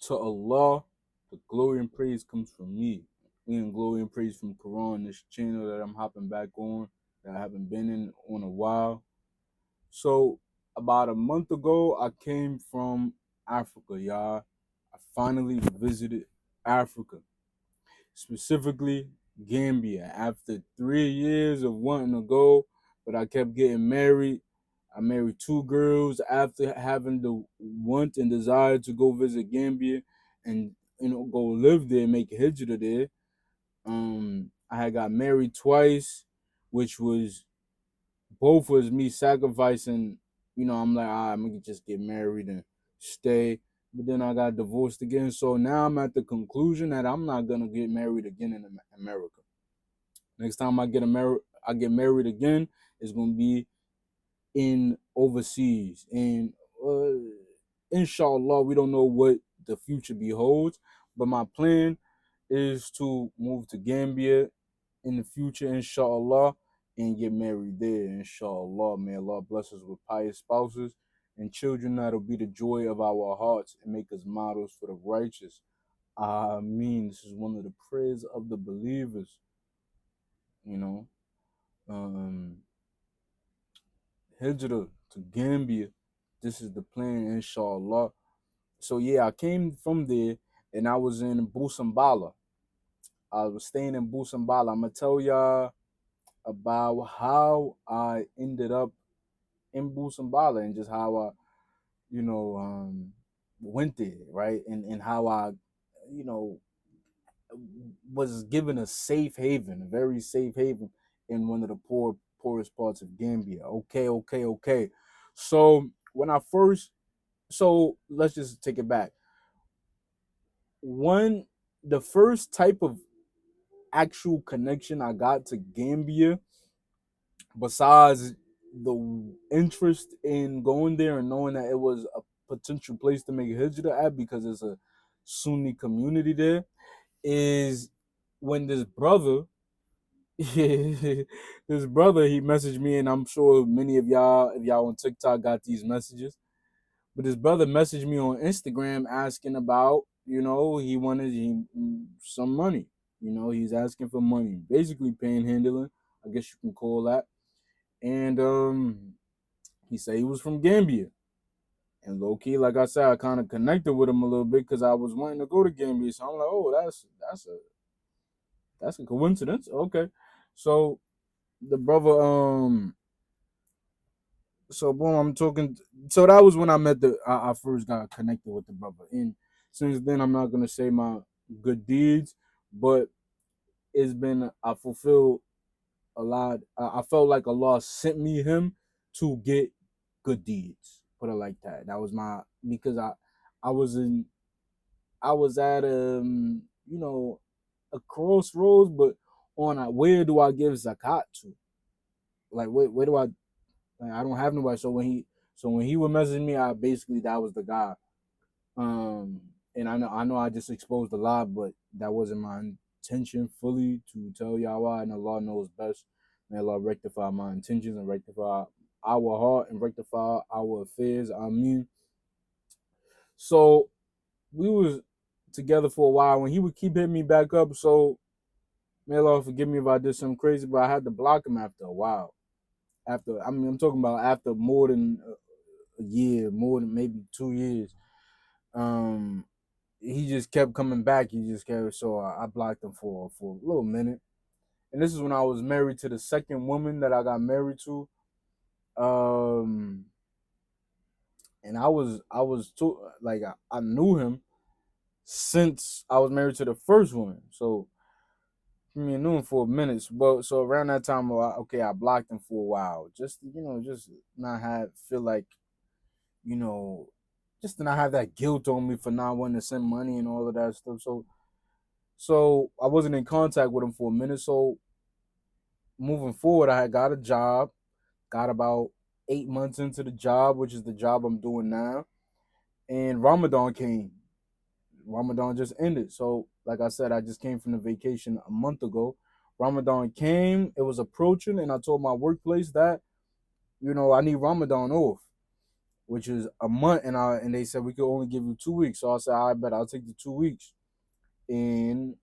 to Allah, the glory and praise comes from me. And glory and praise from Quran, this channel that I'm hopping back on, that I haven't been in on a while. So about a month ago, I came from Africa, y'all. I finally visited Africa, specifically Gambia. After 3 years of wanting to go, but I kept getting married. I married two girls after having the want and desire to go visit Gambia and go live there, make a hijrah there. I had got married twice, which was both was me sacrificing. I'm like, I'm gonna just get married and stay. But then I got divorced again. So now I'm at the conclusion that I'm not gonna get married again in America. Next time I get married again, it's gonna be in overseas. And uh, inshallah, we don't know what the future beholds. But my plan is to move to Gambia in the future, inshallah, and get married there, inshallah. May Allah bless us with pious spouses and children that'll be the joy of our hearts and make us models for the righteous. I mean, this is one of the prayers of the believers, you know. Um, Hijrah to Gambia. This is the plan, inshallah. So yeah, I came from there and I was in Busambala. I was staying in Busambala. I'm gonna tell y'all about how I ended up in Busambala and just how I, you know, went there, right? And how I, you know, was given a safe haven, a very safe haven in one of the poorest parts of Gambia. Okay, okay, okay. So when I first, so let's just take it back. One, the first type of actual connection I got to Gambia, besides the interest in going there and knowing that it was a potential place to make a hijrah at because it's a Sunni community there, is when this brother, he messaged me, and I'm sure many of y'all, if y'all on TikTok, got these messages. But his brother messaged me on Instagram asking about, he wanted some money. He's asking for money, basically panhandling, I guess you can call that. And he said he was from Gambia. And low key, like I said, I kind of connected with him a little bit because I was wanting to go to Gambia. So I'm like, oh, that's a coincidence. Okay. So the brother, so boom, I'm talking. So that was when I met I first got connected with the brother. And since then, I'm not gonna say my good deeds, but I fulfilled a lot. I felt like Allah sent me him to get good deeds. Put it like that. That was because I was in I was at a crossroads, but on where do I give zakat to? Like where do I don't have nobody. So when he would message me, I basically that was the guy. Um, and I know I just exposed a lot, but that wasn't my intention fully to tell y'all why, and Allah knows best. May Allah rectify my intentions and rectify our heart and rectify our affairs. I mean, so we was together for a while when he would keep hitting me back up. So may Allah forgive me if I did something crazy, but I had to block him after a while. I'm talking about after more than a year, more than maybe 2 years. Um, he just kept coming back. He just kept, so I blocked him for a little minute. And this is when I was married to the second woman that I got married to. Um, and I was too, like I knew him since I was married to the first woman. So me and knew him for a minute. But so around that time, I blocked him for a while, just just not have feel like you know, just to not have that guilt on me for not wanting to send money and all of that stuff. So I wasn't in contact with him for a minute. So moving forward, I had got a job, got about 8 months into the job, which is the job I'm doing now. And Ramadan came. Ramadan just ended. So, like I said, I just came from the vacation a month ago. Ramadan came, it was approaching, and I told my workplace that, I need Ramadan off. which is a month, and they said we could only give you 2 weeks. So I said, I bet I'll take the 2 weeks. And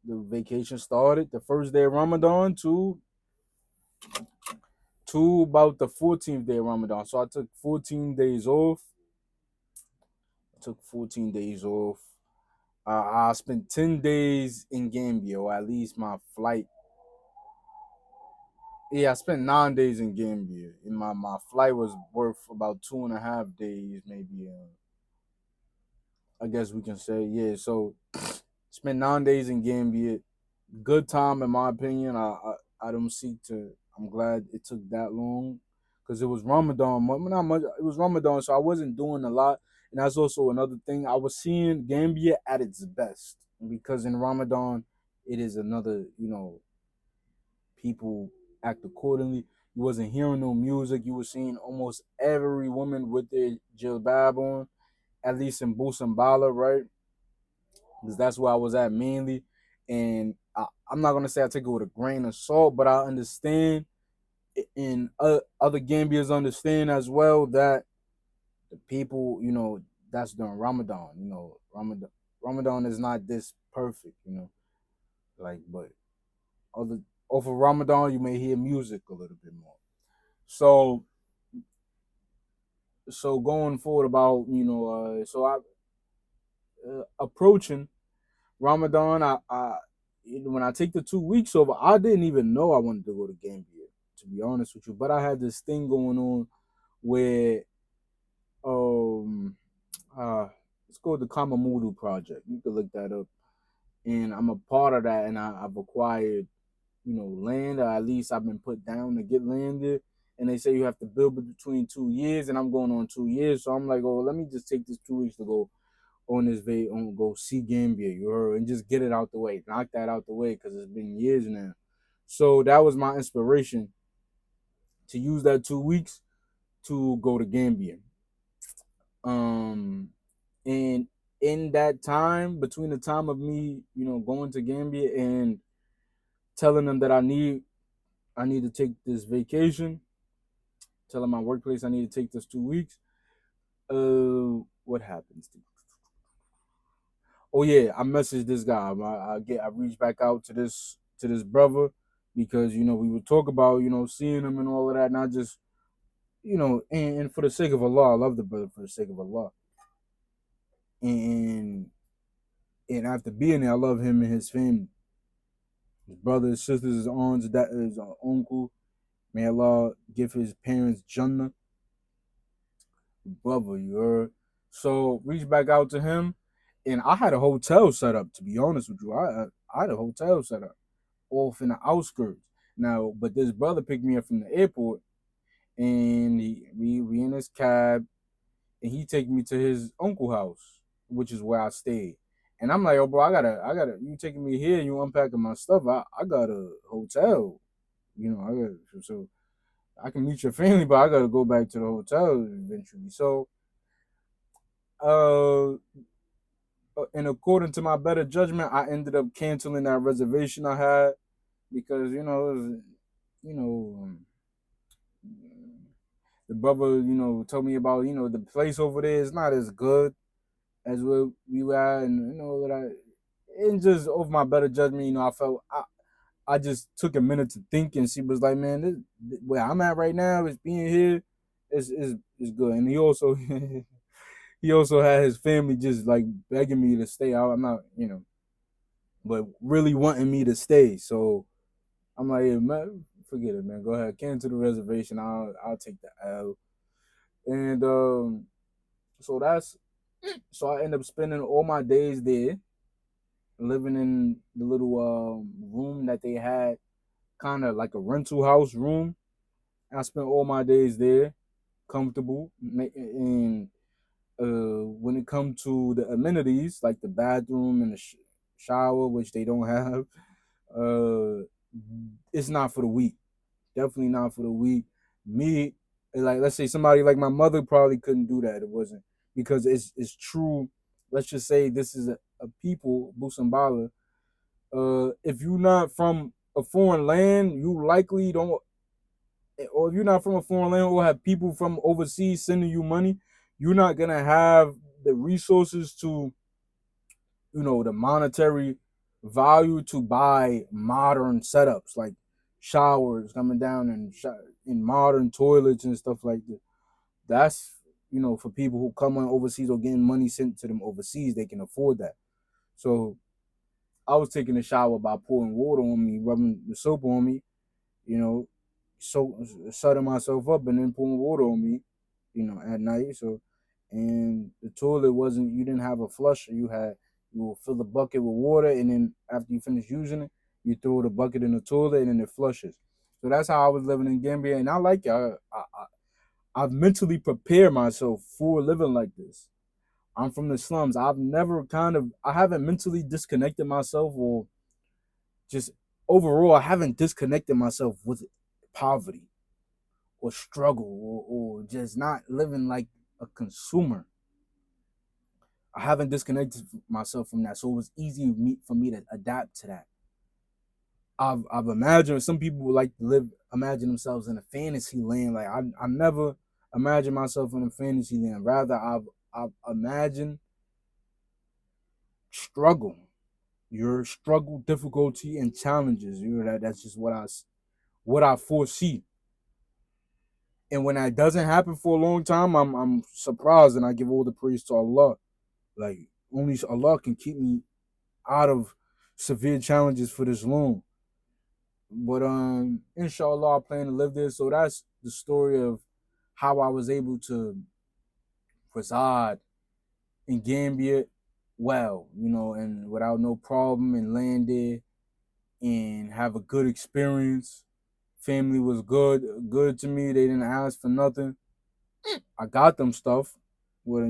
the vacation started the first day of Ramadan to about the 14th day of Ramadan. So I took 14 days off. I took 14 days off. I spent 10 days in Gambia, or at least my flight. Yeah, I spent 9 days in Gambia, and my flight was worth about 2.5 days, maybe. I guess we can say, yeah. So spent 9 days in Gambia. Good time, in my opinion. I don't seek to. I'm glad it took that long because it was Ramadan. Not much. It was Ramadan, so I wasn't doing a lot. And that's also another thing. I was seeing Gambia at its best because in Ramadan, it is another. People act accordingly. You wasn't hearing no music. You were seeing almost every woman with their jilbab on, at least in Busambala, right? Because that's where I was at mainly. And I'm not gonna say I take it with a grain of salt, but I understand, and other Gambians understand as well that the people, that's during Ramadan. Ramadan is not this perfect, like, but other over Ramadan you may hear music a little bit more. So going forward about approaching Ramadan, when I take the 2 weeks over, I didn't even know I wanted to go to Gambia, to be honest with you. But I had this thing going on where um it's called the Kamamudu Project. You can look that up, and I'm a part of that, and I've acquired land, or at least I've been put down to get land there. And they say you have to build it between 2 years, and I'm going on 2 years, so I'm like, oh, let me just take this 2 weeks to go on this on go see Gambia, you heard, and just get it out the way, knock that out the way, because it's been years now. So that was my inspiration to use that 2 weeks to go to Gambia. Um, and in that time, between the time of me, going to Gambia and telling them that I need to take this vacation, telling my workplace I need to take this 2 weeks. What happens? Oh yeah, I messaged this guy. I reached back out to this brother because we would talk about seeing him and all of that, not just and for the sake of Allah, I love the brother for the sake of Allah, and after being there, I love him and his family, his brothers, his sisters, his aunts, that his uncle. May Allah give his parents Jannah, brother. You heard. So reach back out to him, and I had a hotel set up. To be honest with you, I had a hotel set up off in the outskirts. Now, but this brother picked me up from the airport, and we in his cab, and he take me to his uncle house, which is where I stayed. And I'm like, oh, bro, I gotta, you taking me here, you unpacking my stuff. I got a hotel, I got, so I can meet your family, but I gotta go back to the hotel eventually. So, uh, and according to my better judgment, I ended up canceling that reservation I had because it was, you know, um, the brother, told me about, the place over there is not as good as where we were at, and that and just over my better judgment, I felt I just took a minute to think, and she was like, man, where I'm at right now is being here is good. And he also he also had his family just like begging me to stay out. I'm not, but really wanting me to stay. So I'm like, yeah, man, forget it, man. Go ahead, cancel the reservation. I'll take the L. And so I end up spending all my days there, living in the little room that they had, kind of like a rental house room. I spent all my days there, comfortable, and when it comes to the amenities like the bathroom and the shower, which they don't have, uh, it's not for the weak. Definitely not for the weak. Me, like, let's say somebody like my mother probably couldn't do that. It wasn't because it's true. Let's just say this is a people, Busambala. If you're not from a foreign land, you likely don't, or if you're not from a foreign land or have people from overseas sending you money, you're not gonna have the resources to, the monetary value to buy modern setups like showers coming down and in modern toilets and stuff like that. That's, for people who come on overseas or getting money sent to them overseas, they can afford that. So I was taking a shower by pouring water on me, rubbing the soap on me, you know, so shutting myself up and then pouring water on me, at night. So, and the toilet wasn't, you didn't have a flusher. You will fill the bucket with water, and then after you finish using it, you throw the bucket in the toilet, and then it flushes. So that's how I was living in Gambia, and I like it. I've mentally prepared myself for living like this. I'm from the slums. I haven't mentally disconnected myself, or just overall, I haven't disconnected myself with poverty or struggle, or just not living like a consumer. I haven't disconnected myself from that. So it was easy for me to adapt to that. I've imagined some people would like to imagine themselves in a fantasy land. Like I never imagined myself in a fantasy land. Rather, I've imagined struggle, your struggle, difficulty, and challenges. That's just what I foresee. And when that doesn't happen for a long time, I'm surprised, and I give all the praise to Allah. Like, only Allah can keep me out of severe challenges for this long. But inshallah, I plan to live there. So that's the story of how I was able to reside in Gambia well, and without no problem, and land there and have a good experience. Family was good to me. They didn't ask for nothing. I got them stuff. Well,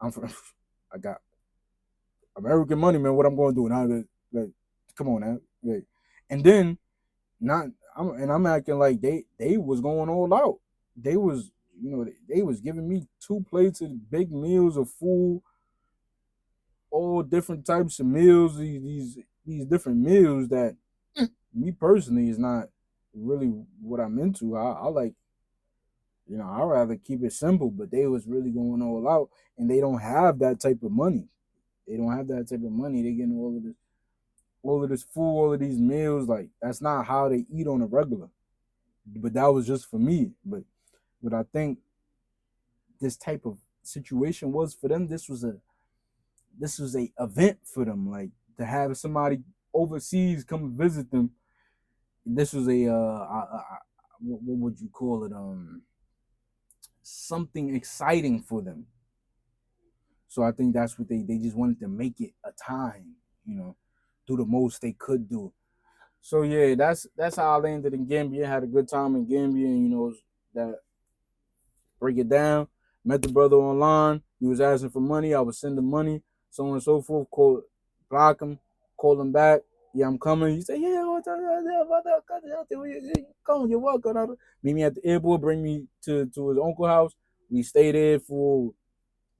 I'm from, I got American money, man. What I'm going to do now? Like, come on, man. Like, and then not, I'm acting like they was going all out. They was, they was giving me 2 plates of big meals of food, all different types of meals. These different meals that me personally is not really what I'm into. I like, I'd rather keep it simple, but they was really going all out, and they don't have that type of money. They don't have that type of money. They getting all of this food, all of these meals. Like, that's not how they eat on a regular. But that was just for me. But I think this type of situation was for them. This was a event for them. Like, to have somebody overseas come visit them. This was what would you call it? Something exciting for them. So I think that's what they just wanted to make it a time, do the most they could do. So yeah, that's how I landed in Gambia. Had a good time in Gambia, and that break it down. Met the brother online. He was asking for money. I was sending money, so on and so forth. Block him, call him back. Yeah, I'm coming. He said, yeah, come, you're welcome. Meet me at the airport. Bring me to his uncle's house. We stay there for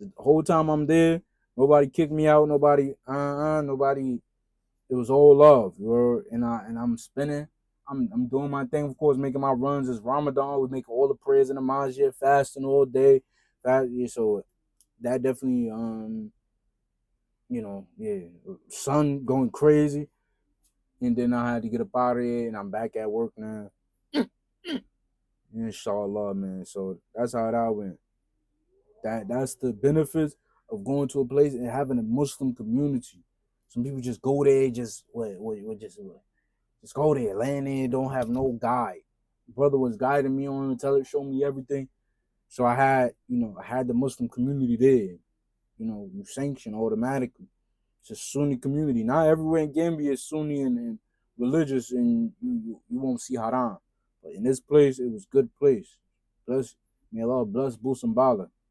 the whole time I'm there. Nobody kicked me out. Nobody. It was all love. And I'm spinning. I'm doing my thing, of course, making my runs. It's Ramadan. We make all the prayers in the masjid, fasting all day. So that definitely, yeah, sun going crazy. And then I had to get up out of here, and I'm back at work now. Inshallah, man. So that's how that went. That's the benefits of going to a place and having a Muslim community. Some people just go there, just go there, land there, don't have no guide. Brother was guiding me on and showing me everything. So I had the Muslim community there. You sanction automatically. It's a Sunni community. Not everywhere in Gambia is Sunni and religious, and you won't see haram. But in this place, it was good place. Bless, may Allah bless Busambala.